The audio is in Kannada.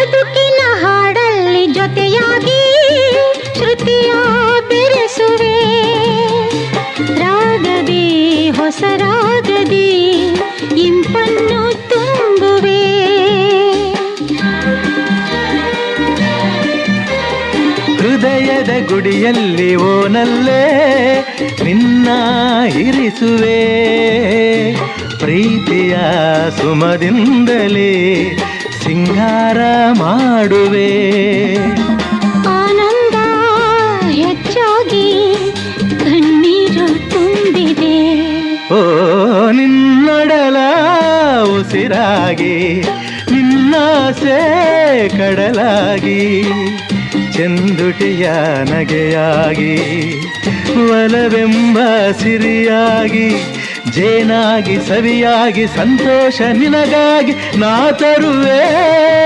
ಬದುಕಿನ ಹಾಡಲ್ಲಿ ಜೊತೆಯಾಗಿ ಶ್ರುತಿಯ ಬೆರೆಸುವೆ. ರಾಗದಿ ಹೊಸ ರಾಗದಿ ಇಂಪನ್ನು ತುಂಬುವೆ. ಹೃದಯದ ಗುಡಿಯಲ್ಲಿ ಓನಲ್ಲೇ ನಿನ್ನ ಇರಿಸುವೆ. ಪ್ರೀತಿಯ ಸುಮದಿಂದಲೇ ಸಿಂಗಾರ ಮಾಡುವೆ. ಆನಂದ ಹೆಚ್ಚಾಗಿ ಕಣ್ಣೀರು ತುಂಬಿದೆ. ಓ ನಿನ್ನೊಡಲ ಉಸಿರಾಗಿ ನಿನ್ನಾಸೆ ಕಡಲಾಗಿ ಚಂದುಟಿಯ ನಗೆಯಾಗಿ ಒಲವೆಂಬ ಸಿರಿಯಾಗಿ ಜೇನಾಗಿ ಸವಿಯಾಗಿ ಸಂತೋಷ ನಿನಗಾಗಿ ನಾ ತರುವೆ.